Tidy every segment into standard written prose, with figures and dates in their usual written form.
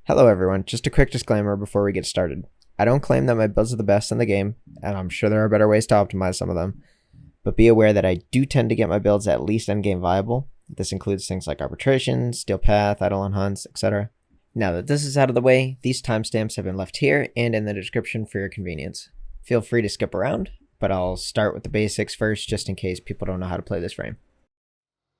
Hello everyone, just a quick disclaimer before we get started. I don't claim that my builds are the best in the game, and I'm sure there are better ways to optimize some of them, but be aware that I do tend to get my builds at least endgame viable. This includes things like arbitration, steel path, eidolon hunts, etc. Now that this is out of the way, these timestamps have been left here and in the description for your convenience. Feel free to skip around, but I'll start with the basics first just in case people don't know how to play this frame.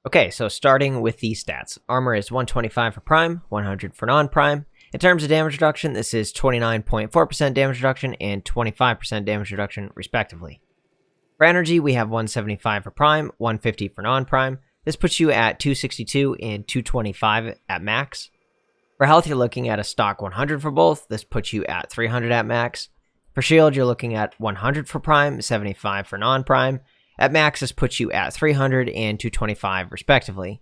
Okay, so starting with the stats. Armor is 125 for prime, 100 for non-prime. In terms of damage reduction, this is 29.4% damage reduction and 25% damage reduction, respectively. For energy, we have 175 for prime, 150 for non-prime. This puts you at 262 and 225 at max. For health, you're looking at a stock 100 for both. This puts you at 300 at max. For shield, you're looking at 100 for prime, 75 for non-prime. At max, this puts you at 300 and 225, respectively.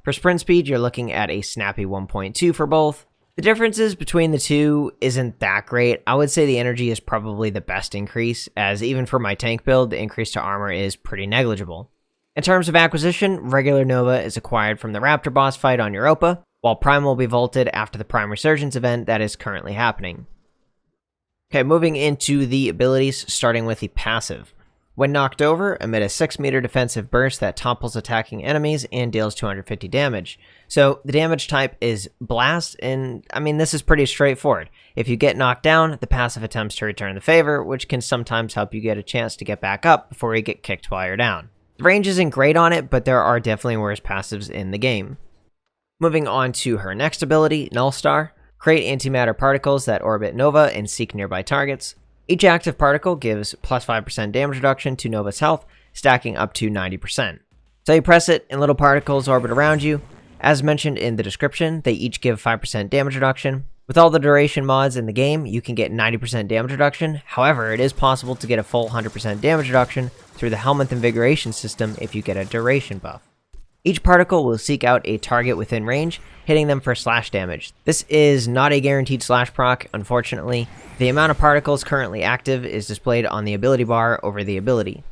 For sprint speed, you're looking at a snappy 1.2 for both. The differences between the two isn't that great. I would say the energy is probably the best increase, as even for my tank build, the increase to armor is pretty negligible. In terms of acquisition, regular Nova is acquired from the Raptor boss fight on Europa, while Prime will be vaulted after the Prime Resurgence event that is currently happening. Okay, moving into the abilities, starting with the passive. When knocked over, emit a 6-meter defensive burst that topples attacking enemies and deals 250 damage. So the damage type is blast, and this is pretty straightforward. If you get knocked down, the passive attempts to return the favor, which can sometimes help you get a chance to get back up before you get kicked while you're down. The range isn't great on it, but there are definitely worse passives in the game. Moving on to her next ability, Null Star. Create antimatter particles that orbit Nova and seek nearby targets. Each active particle gives plus 5% damage reduction to Nova's health, stacking up to 90%. So you press it and little particles orbit around you. As mentioned in the description, they each give 5% damage reduction. With all the duration mods in the game, you can get 90% damage reduction. However, it is possible to get a full 100% damage reduction through the Helminth Invigoration system if you get a duration buff. Each particle will seek out a target within range, hitting them for slash damage. This is not a guaranteed slash proc, unfortunately. The amount of particles currently active is displayed on the ability bar over the ability.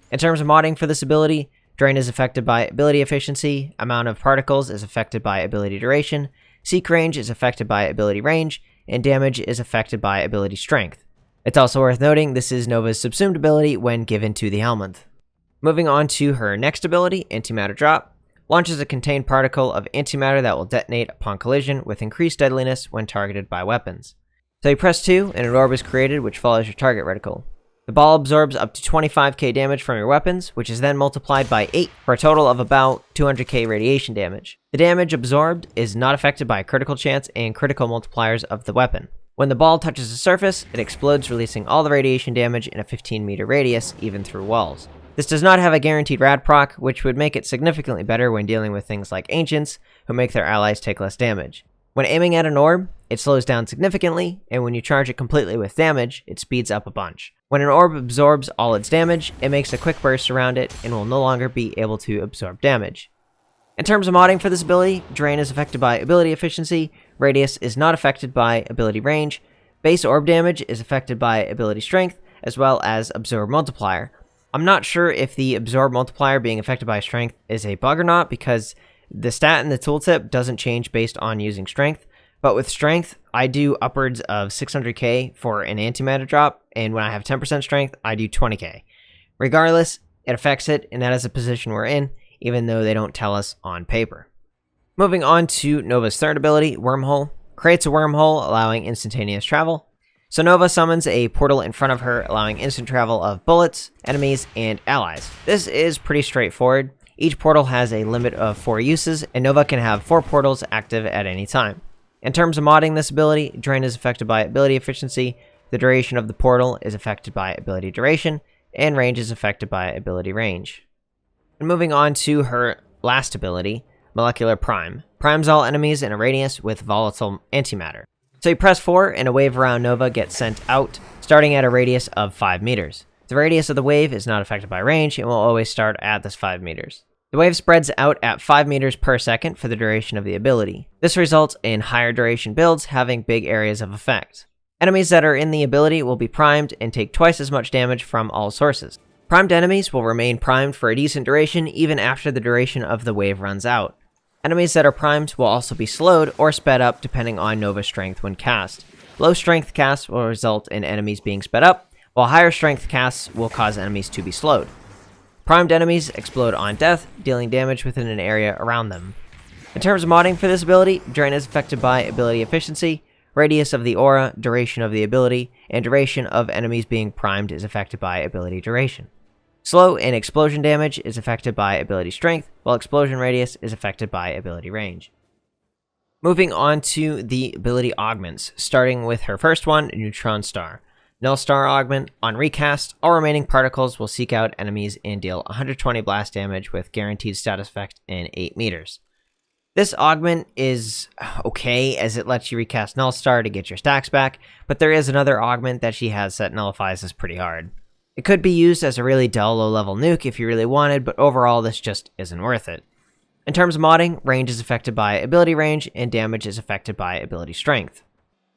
In terms of modding for this ability, Drain is affected by ability efficiency, amount of particles is affected by ability duration, seek range is affected by ability range, and damage is affected by ability strength. It's also worth noting this is Nova's subsumed ability when given to the Helminth. Moving on to her next ability, Antimatter Drop. Launches a contained particle of antimatter that will detonate upon collision with increased deadliness when targeted by weapons. So you press 2 and an orb is created which follows your target reticle. The ball absorbs up to 25k damage from your weapons, which is then multiplied by 8 for a total of about 200k radiation damage. The damage absorbed is not affected by critical chance and critical multipliers of the weapon. When the ball touches the surface, it explodes, releasing all the radiation damage in a 15-meter radius, even through walls. This does not have a guaranteed rad proc, which would make it significantly better when dealing with things like Ancients, who make their allies take less damage. When aiming at an orb, it slows down significantly, and when you charge it completely with damage, it speeds up a bunch. When an orb absorbs all its damage, it makes a quick burst around it, and will no longer be able to absorb damage. In terms of modding for this ability, Drain is affected by ability efficiency, Radius is not affected by ability range, base orb damage is affected by ability strength, as well as absorb multiplier. I'm not sure if the absorb multiplier being affected by strength is a bug or not, because the stat in the tooltip doesn't change based on using strength, but with strength, I do upwards of 600k for an antimatter drop, and when I have 10% strength, I do 20k. Regardless, it affects it, and that is a position we're in, even though they don't tell us on paper. Moving on to Nova's third ability, Wormhole. Creates a wormhole, allowing instantaneous travel. So Nova summons a portal in front of her, allowing instant travel of bullets, enemies, and allies. This is pretty straightforward. Each portal has a limit of 4 uses, and Nova can have 4 portals active at any time. In terms of modding this ability, Drain is affected by ability efficiency, the duration of the portal is affected by ability duration, and range is affected by ability range. And moving on to her last ability, Molecular Prime. Primes all enemies in a radius with volatile antimatter. So you press 4 and a wave around Nova gets sent out, starting at a radius of 5 meters. The radius of the wave is not affected by range and will always start at this 5 meters. The wave spreads out at 5 meters per second for the duration of the ability. This results in higher duration builds having big areas of effect. Enemies that are in the ability will be primed and take twice as much damage from all sources. Primed enemies will remain primed for a decent duration even after the duration of the wave runs out. Enemies that are primed will also be slowed or sped up depending on Nova strength when cast. Low strength casts will result in enemies being sped up, while higher strength casts will cause enemies to be slowed. Primed enemies explode on death, dealing damage within an area around them. In terms of modding for this ability, Drain is affected by ability efficiency, radius of the aura, duration of the ability, and duration of enemies being primed is affected by ability duration. Slow and explosion damage is affected by ability strength, while explosion radius is affected by ability range. Moving on to the ability augments, starting with her first one, Neutron Star. Null Star Augment. On recast, all remaining particles will seek out enemies and deal 120 blast damage with guaranteed status effect in 8 meters. This augment is okay as it lets you recast Null Star to get your stacks back, but there is another augment that she has that nullifies this pretty hard. It could be used as a really dull low-level nuke if you really wanted, but overall this just isn't worth it. In terms of modding, range is affected by ability range, and damage is affected by ability strength.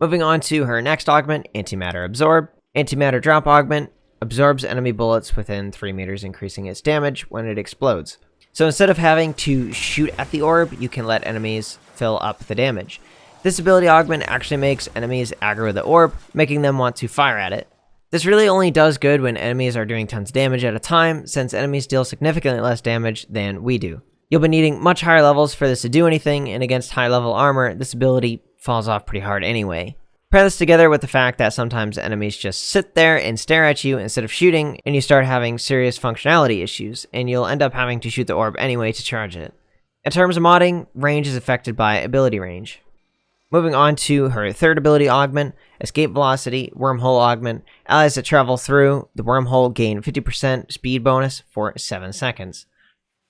Moving on to her next augment, Antimatter Absorb. Antimatter Drop Augment absorbs enemy bullets within 3 meters, increasing its damage when it explodes. So instead of having to shoot at the orb, you can let enemies fill up the damage. This ability augment actually makes enemies aggro the orb, making them want to fire at it. This really only does good when enemies are doing tons of damage at a time, since enemies deal significantly less damage than we do. You'll be needing much higher levels for this to do anything, and against high level armor, this ability falls off pretty hard anyway. Pair this together with the fact that sometimes enemies just sit there and stare at you instead of shooting, and you start having serious functionality issues, and you'll end up having to shoot the orb anyway to charge it. In terms of modding, range is affected by ability range. Moving on to her third ability augment, Escape Velocity, Wormhole Augment. Allies that travel through the wormhole gain 50% speed bonus for 7 seconds.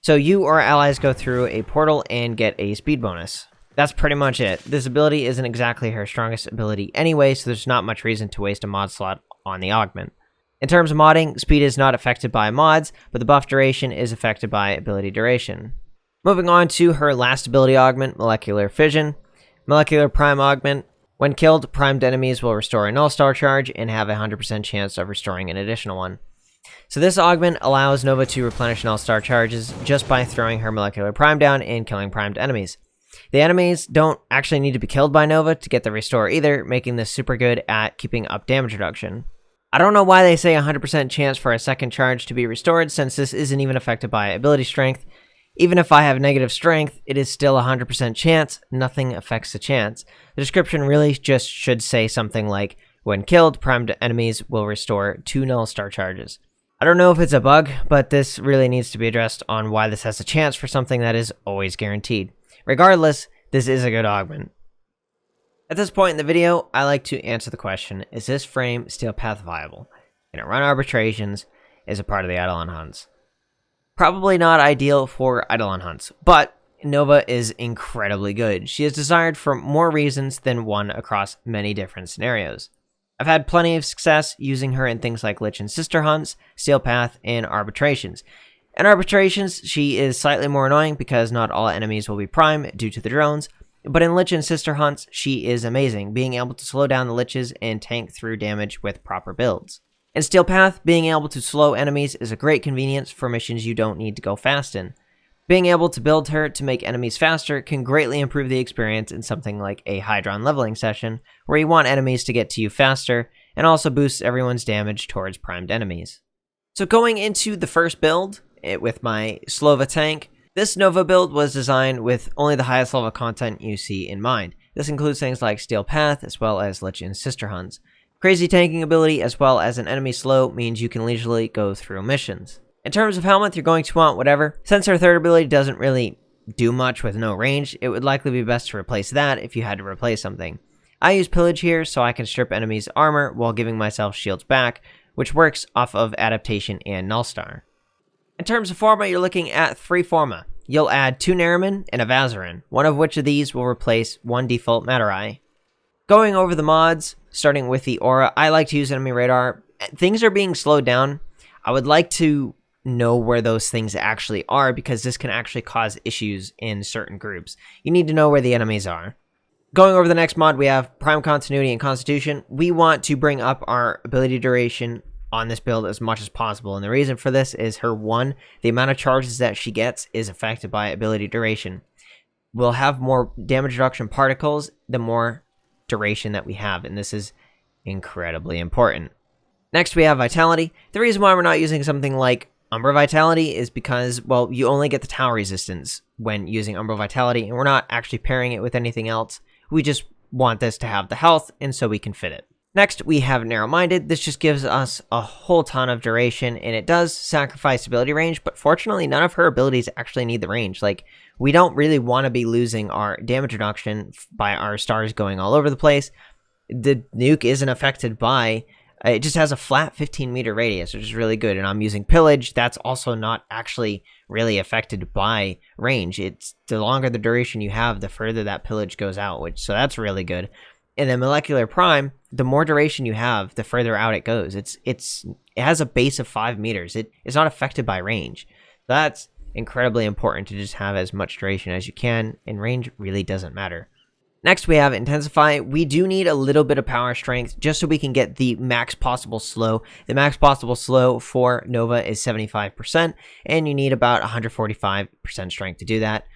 So you or allies go through a portal and get a speed bonus. That's pretty much it. This ability isn't exactly her strongest ability anyway, so there's not much reason to waste a mod slot on the augment. In terms of modding, speed is not affected by mods, but the buff duration is affected by ability duration. Moving on to her last ability augment, Molecular Fission. Molecular Prime Augment. When killed, primed enemies will restore a Null Star charge and have a 100% chance of restoring an additional one. So this augment allows Nova to replenish Null Star charges just by throwing her Molecular Prime down and killing primed enemies. The enemies don't actually need to be killed by Nova to get the restore either, making this super good at keeping up damage reduction. I don't know why they say 100% chance for a second charge to be restored, since this isn't even affected by ability strength. Even if I have negative strength, it is still 100% chance, nothing affects the chance. The description really just should say something like, when killed, primed enemies will restore 2 Null Star charges. I don't know if it's a bug, but this really needs to be addressed on why this has a chance for something that is always guaranteed. Regardless, this is a good augment. At this point in the video, I like to answer the question, is this frame Steel Path viable? Can it run arbitrations? Is it part of the Eidolon hunts? Probably not ideal for Eidolon hunts, but Nova is incredibly good. She is desired for more reasons than one across many different scenarios. I've had plenty of success using her in things like Lich and Sister hunts, Steel Path, and arbitrations. In arbitrations, she is slightly more annoying because not all enemies will be prime due to the drones, but in Lich and Sister hunts, she is amazing, being able to slow down the Liches and tank through damage with proper builds. In Steel Path, being able to slow enemies is a great convenience for missions you don't need to go fast in. Being able to build her to make enemies faster can greatly improve the experience in something like a Hydron leveling session, where you want enemies to get to you faster, and also boosts everyone's damage towards primed enemies. So going into the first build, with my Slowva tank, this Nova build was designed with only the highest level content you see in mind. This includes things like Steel Path, as well as Lich and Sister hunts. Crazy tanking ability, as well as an enemy slow, means you can leisurely go through missions. In terms of helmet, you're going to want whatever. Since her third ability doesn't really do much with no range, it would likely be best to replace that if you had to replace something. I use Pillage here so I can strip enemies' armor while giving myself shields back, which works off of Adaptation and Null Star. In terms of forma, you're looking at 3 forma. You'll add 2 Nariman and a Vazarin, one of which of these will replace 1 default Materai. Going over the mods, starting with the aura, I like to use enemy radar. Things are being slowed down. I would like to know where those things actually are, because this can actually cause issues in certain groups. You need to know where the enemies are. Going over the next mod, we have Prime Continuity and Constitution. We want to bring up our ability duration on this build as much as possible, and the reason for this is the amount of charges that she gets is affected by ability duration. we'll have more damage reduction particles the more duration that we have, and this is incredibly important. Next, we have Vitality. The reason why we're not using something like Umbra Vitality is because, well, you only get the tower resistance when using Umbra Vitality, and we're not actually pairing it with anything else. We just want this to have the health, and so we can fit it. Next, we have Narrow-Minded. This just gives us a whole ton of duration, and it does sacrifice ability range, but fortunately, none of her abilities actually need the range. Like, we don't really want to be losing our damage reduction by our stars going all over the place. The nuke isn't affected by... It just has a flat 15-meter radius, which is really good, and I'm using Pillage. That's also not actually really affected by range. It's the longer the duration you have, the further that Pillage goes out, so that's really good. And then Molecular Prime, the more duration you have, the further out it goes. It has a base of 5 meters. It's not affected by range. That's incredibly important to just have as much duration as you can, and range really doesn't matter. Next, we have Intensify. We do need a little bit of power strength just so we can get the max possible slow. The max possible slow for Nova is 75%, and you need about 145% strength to do that.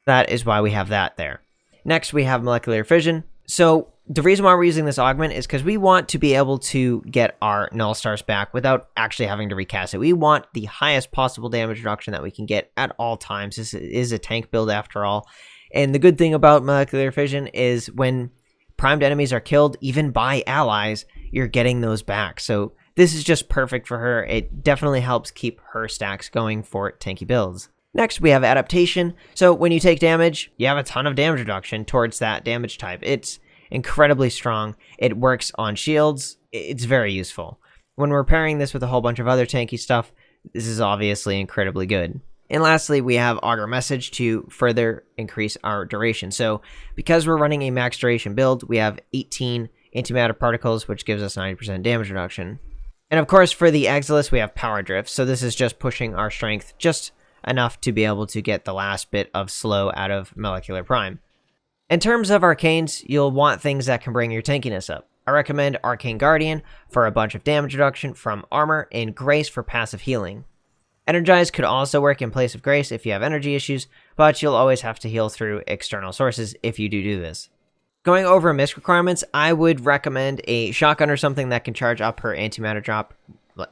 That is why we have that there. Next, we have Molecular Fission. So the reason why we're using this augment is because we want to be able to get our null stars back without actually having to recast it. We want the highest possible damage reduction that we can get at all times. This is a tank build after all. And the good thing about Molecular Fission is when primed enemies are killed, even by allies, you're getting those back. So this is just perfect for her. It definitely helps keep her stacks going for tanky builds. Next, we have Adaptation. So when you take damage, you have a ton of damage reduction towards that damage type. It's incredibly strong. It works on shields. It's very useful. When we're pairing this with a whole bunch of other tanky stuff, this is obviously incredibly good. And lastly, we have Augur Message to further increase our duration. So because we're running a max duration build, we have 18 antimatter particles, which gives us 90% damage reduction. And of course, for the Exilis, we have Power Drift. So this is just pushing our strength just enough to be able to get the last bit of slow out of Molecular Prime. In terms of arcanes, you'll want things that can bring your tankiness up. I recommend Arcane Guardian for a bunch of damage reduction from armor, and Grace for passive healing. Energize could also work in place of Grace if you have energy issues, but you'll always have to heal through external sources if you do this. Going over misc requirements, I would recommend a shotgun or something that can charge up her antimatter drop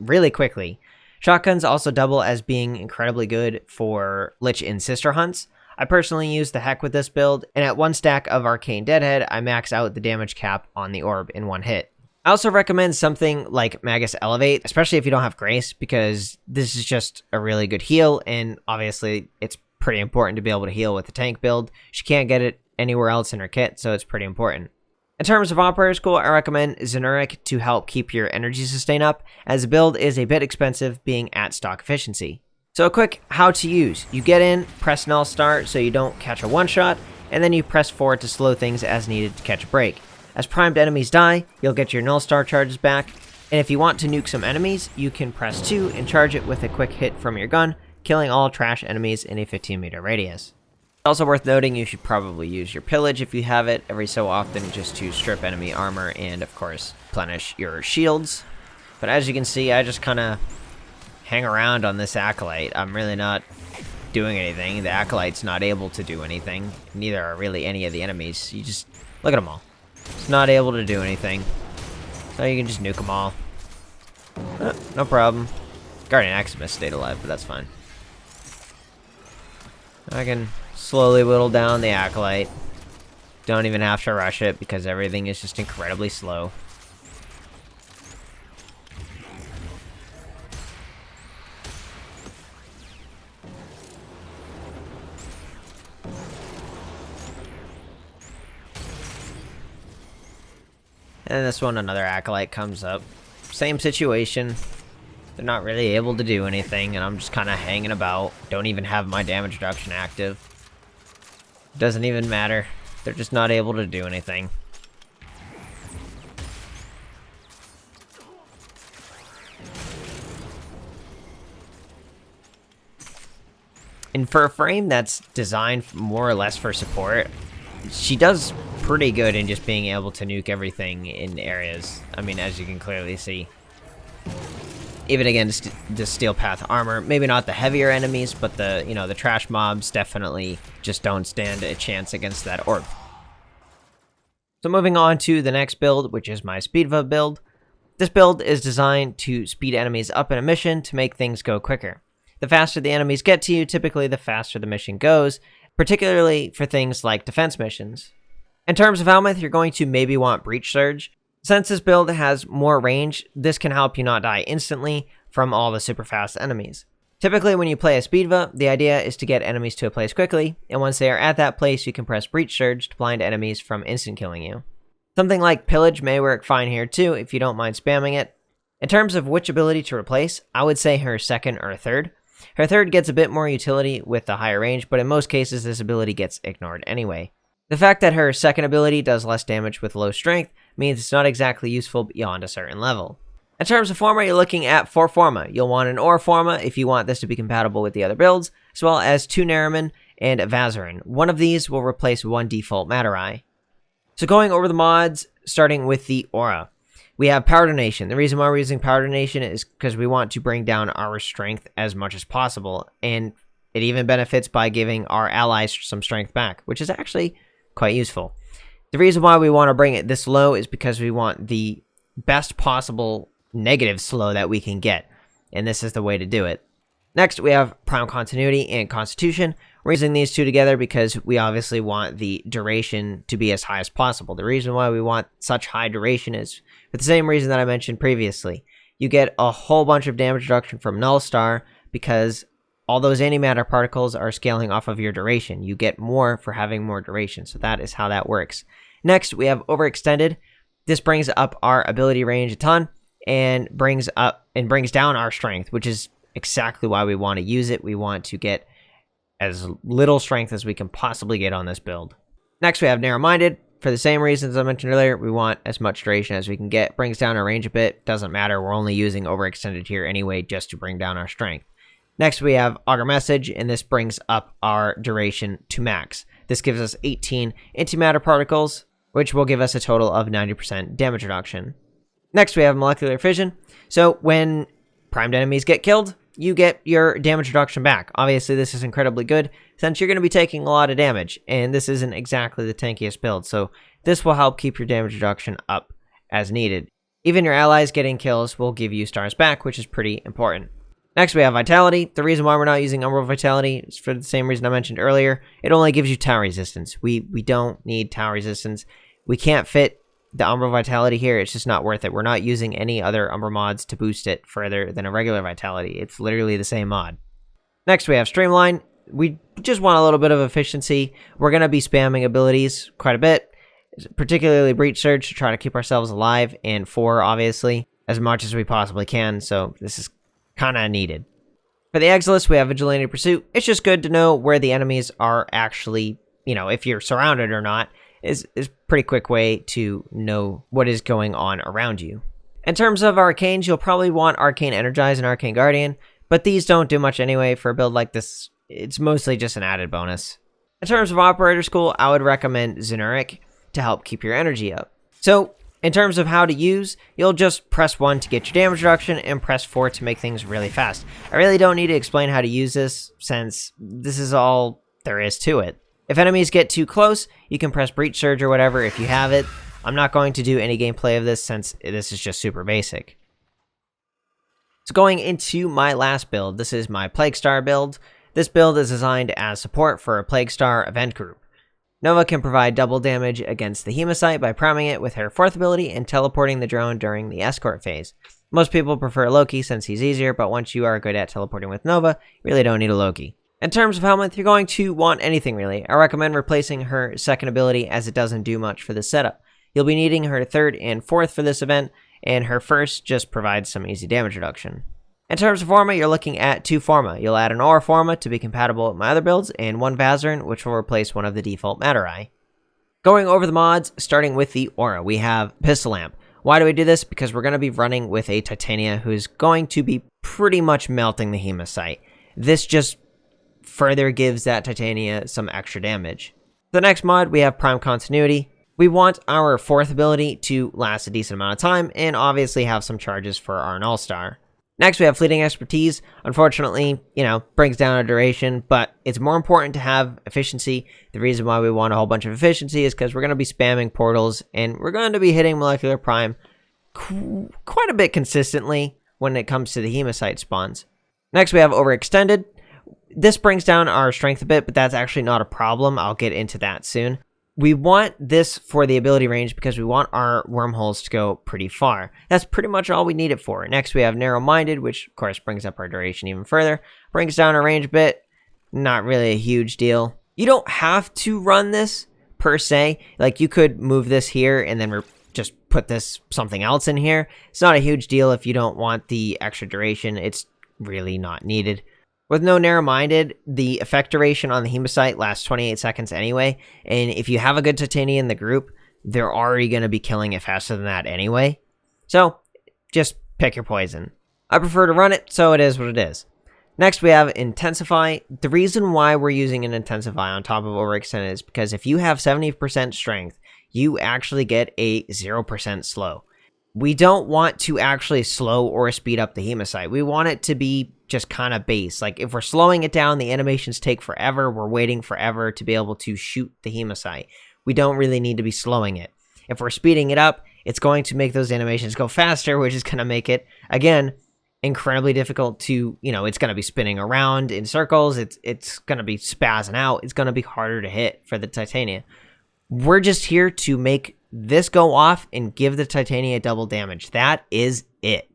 really quickly. Shotguns also double as being incredibly good for Lich in Sister Hunts. I personally use the heck with this build, and at 1 stack of Arcane Deadhead, I max out the damage cap on the orb in 1 hit. I also recommend something like Magus Elevate, especially if you don't have Grace, because this is just a really good heal, and obviously it's pretty important to be able to heal with the tank build. She can't get it anywhere else in her kit, so it's pretty important. In terms of Operator School, I recommend Zenuric to help keep your energy sustain up, as the build is a bit expensive being at stock efficiency. So a quick how to use. You get in, press null start so you don't catch a one-shot, and then you press forward to slow things as needed to catch a break. As primed enemies die, you'll get your null star charges back, and if you want to nuke some enemies, you can press 2 and charge it with a quick hit from your gun, killing all trash enemies in a 15-meter radius. Also worth noting, you should probably use your Pillage if you have it every so often just to strip enemy armor and, of course, replenish your shields. But as you can see, I just kind of hang around on this Acolyte. I'm really not doing anything. The Acolyte's not able to do anything. Neither are really any of the enemies. You just look at them all. It's not able to do anything. So you can just nuke them all. No problem. Guardian Maximus stayed alive, but that's fine. I can slowly whittle down the Acolyte. Don't even have to rush it because everything is just incredibly slow. And this one, another Acolyte comes up. Same situation. They're not really able to do anything, and I'm just kind of hanging about. Don't even have my damage reduction active. Doesn't even matter. They're just not able to do anything. And for a frame that's designed more or less for support, she does pretty good in just being able to nuke everything in areas. I mean, as you can clearly see. even against the Steel Path armor. Maybe not the heavier enemies, but the trash mobs definitely just don't stand a chance against that orb. So moving on to the next build, which is my Speedva build. This build is designed to speed enemies up in a mission to make things go quicker. The faster the enemies get to you, typically the faster the mission goes, particularly for things like defense missions. In terms of helmet, you're going to maybe want Breach Surge. Since this build has more range, this can help you not die instantly from all the super fast enemies. Typically when you play a Speedva, the idea is to get enemies to a place quickly, and once they are at that place, you can press Breach Surge to blind enemies from instant killing you. Something like Pillage may work fine here too if you don't mind spamming it. In terms of which ability to replace, I would say her second or third. Her third gets a bit more utility with the higher range, but in most cases this ability gets ignored anyway. The fact that her second ability does less damage with low strength means it's not exactly useful beyond a certain level. In terms of forma, you're looking at 4 forma. You'll want an Ore forma if you want this to be compatible with the other builds, as well as 2 Nariman and a Vazarin. One of these will replace 1 default Matter Eye. So going over the mods, starting with the Aura. We have Power Donation. The reason why we're using Power Donation is because we want to bring down our strength as much as possible, and it even benefits by giving our allies some strength back, which is actually quite useful. The reason why we want to bring it this low is because we want the best possible negative slow that we can get, and this is the way to do it. Next, we have Prime Continuity and Constitution. We're using these two together because we obviously want the duration to be as high as possible. The reason why we want such high duration is for the same reason that I mentioned previously. You get a whole bunch of damage reduction from Null Star because all those antimatter particles are scaling off of your duration. You get more for having more duration, so that is how that works. Next, we have Overextended. This brings up our ability range a ton and brings down our strength, which is exactly why we want to use it. We want to get as little strength as we can possibly get on this build. Next, we have Narrow-Minded. For the same reasons I mentioned earlier, we want as much duration as we can get. Brings down our range a bit. Doesn't matter. We're only using Overextended here anyway just to bring down our strength. Next, we have Augur Message, and this brings up our duration to max. This gives us 18 antimatter particles, which will give us a total of 90% damage reduction. Next, we have Molecular Fission. So when primed enemies get killed, you get your damage reduction back. Obviously, this is incredibly good since you're going to be taking a lot of damage, and this isn't exactly the tankiest build, so this will help keep your damage reduction up as needed. Even your allies getting kills will give you stars back, which is pretty important. Next, we have Vitality. The reason why we're not using Umbral Vitality is for the same reason I mentioned earlier. It only gives you tower resistance. We don't need tower resistance. We can't fit the Umbral Vitality here. It's just not worth it. We're not using any other Umbral mods to boost it further than a regular Vitality. It's literally the same mod. Next, we have Streamline. We just want a little bit of efficiency. We're going to be spamming abilities quite a bit, particularly Breach Surge to try to keep ourselves alive, and 4, obviously, as much as we possibly can, so this is kind of needed. For the Exilus, we have Vigilante Pursuit. It's just good to know where the enemies are actually, if you're surrounded or not, is a pretty quick way to know what is going on around you. In terms of Arcanes, you'll probably want Arcane Energize and Arcane Guardian, but these don't do much anyway for a build like this. It's mostly just an added bonus. In terms of Operator School, I would recommend Zenuric to help keep your energy up. So, in terms of how to use, you'll just press 1 to get your damage reduction and press 4 to make things really fast. I really don't need to explain how to use this since this is all there is to it. If enemies get too close, you can press Breach Surge or whatever if you have it. I'm not going to do any gameplay of this since this is just super basic. So going into my last build, this is my Plague Star build. This build is designed as support for a Plague Star event group. Nova can provide double damage against the Hematite by priming it with her 4th ability and teleporting the drone during the escort phase. Most people prefer Loki since he's easier, but once you are good at teleporting with Nova, you really don't need a Loki. In terms of helmet, you're going to want anything really. I recommend replacing her 2nd ability as it doesn't do much for this setup. You'll be needing her 3rd and 4th for this event, and her 1st just provides some easy damage reduction. In terms of forma, you're looking at 2 forma. You'll add an Aura forma to be compatible with my other builds, and 1 Vazarin, which will replace one of the default Matter Eye. Going over the mods, starting with the Aura, we have Pistol Lamp. Why do we do this? Because we're going to be running with a Titania who's going to be pretty much melting the Hematite. This just further gives that Titania some extra damage. The next mod, we have Prime Continuity. We want our 4th ability to last a decent amount of time, and obviously have some charges for our Null Star. Next, we have Fleeting Expertise. Unfortunately, brings down our duration, but it's more important to have efficiency. The reason why we want a whole bunch of efficiency is because we're going to be spamming portals, and we're going to be hitting Molecular Prime quite a bit consistently when it comes to the Hematite spawns. Next, we have Overextended. This brings down our strength a bit, but that's actually not a problem. I'll get into that soon. We want this for the ability range because we want our wormholes to go pretty far. That's pretty much all we need it for. Next, we have Narrow-Minded, which of course brings up our duration even further. Brings down our range a bit. Not really a huge deal. You don't have to run this per se. Like, you could move this here and then just put this something else in here. It's not a huge deal if you don't want the extra duration. It's really not needed. With no Narrow-Minded, the effect duration on the Hematite lasts 28 seconds anyway, and if you have a good Titania in the group, they're already going to be killing it faster than that anyway. So, just pick your poison. I prefer to run it, so it is what it is. Next, we have Intensify. The reason why we're using an Intensify on top of Overextended is because if you have 70% strength, you actually get a 0% slow. We don't want to actually slow or speed up the Hematite. We want it to be just kind of base. Like, if we're slowing it down, the animations take forever. We're waiting forever to be able to shoot the Hematite. We don't really need to be slowing it. If we're speeding it up, it's going to make those animations go faster, which is going to make it, again, incredibly difficult to, it's going to be spinning around in circles. It's going to be spazzing out. It's going to be harder to hit for the Titania. We're just here to make this go off and give the Titania double damage. That is it.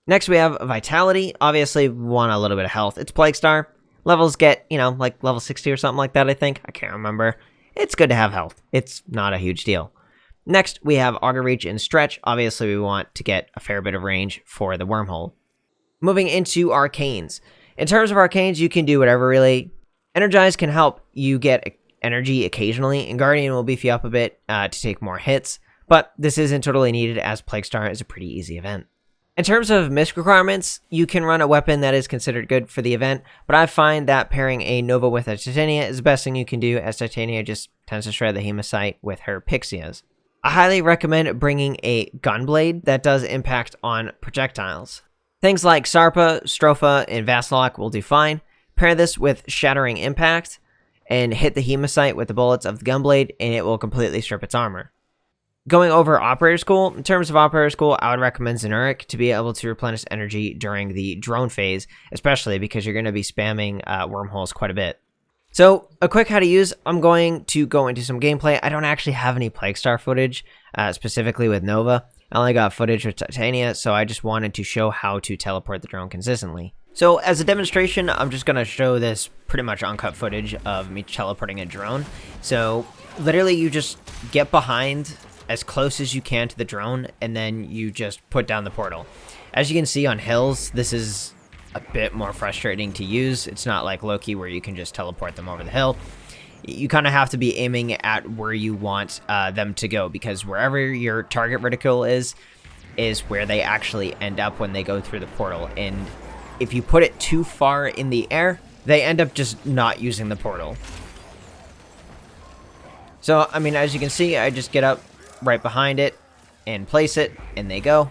Next, we have Vitality. Obviously, we want a little bit of health. It's Plague Star. Levels get, like level 60 or something like that, I think. I can't remember. It's good to have health. It's not a huge deal. Next, we have Auger Reach and Stretch. Obviously, we want to get a fair bit of range for the wormhole. Moving into Arcanes. In terms of Arcanes, you can do whatever, really. Energize can help you get energy occasionally, and Guardian will beef you up a bit to take more hits, but this isn't totally needed as Plague Star is a pretty easy event. In terms of misc requirements, you can run a weapon that is considered good for the event, but I find that pairing a Nova with a Titania is the best thing you can do, as Titania just tends to shred the Hematite with her Pixias. I highly recommend bringing a Gunblade that does impact on projectiles. Things like Sarpa, Stropha, and Vassalok will do fine. Pair this with Shattering Impact, and hit the Hematite with the bullets of the Gunblade, and it will completely strip its armor. Going over Operator School, in terms of Operator School, I would recommend Xenuric to be able to replenish energy during the drone phase, especially because you're going to be spamming wormholes quite a bit. So, a quick how to use, I'm going to go into some gameplay. I don't actually have any Plague Star footage, specifically with Nova. I only got footage with Titania, so I just wanted to show how to teleport the drone consistently. So, as a demonstration, I'm just going to show this pretty much uncut footage of me teleporting a drone. So, literally, you just get behind as close as you can to the drone, and then you just put down the portal. As you can see on hills, this is a bit more frustrating to use. It's not like Loki where you can just teleport them over the hill. You kind of have to be aiming at where you want them to go, because wherever your target vertical is where they actually end up when they go through the portal. And if you put it too far in the air, they end up just not using the portal. So, I mean, as you can see, I just get up right behind it and place it, and they go.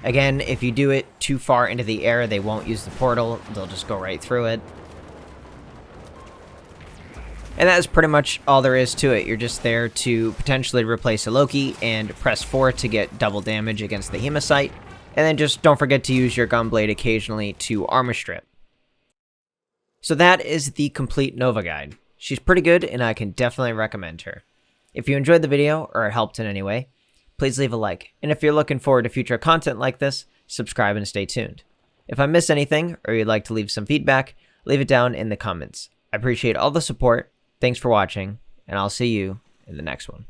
Again, if you do it too far into the air, they won't use the portal. They'll just go right through it. And that is pretty much all there is to it. You're just there to potentially replace a Loki and press 4 to get double damage against the Hematite. And then just don't forget to use your Gunblade occasionally to armor strip. So that is the complete Nova guide. She's pretty good, and I can definitely recommend her. If you enjoyed the video or it helped in any way, please leave a like. And if you're looking forward to future content like this, subscribe and stay tuned. If I missed anything or you'd like to leave some feedback, leave it down in the comments. I appreciate all the support. Thanks for watching, and I'll see you in the next one.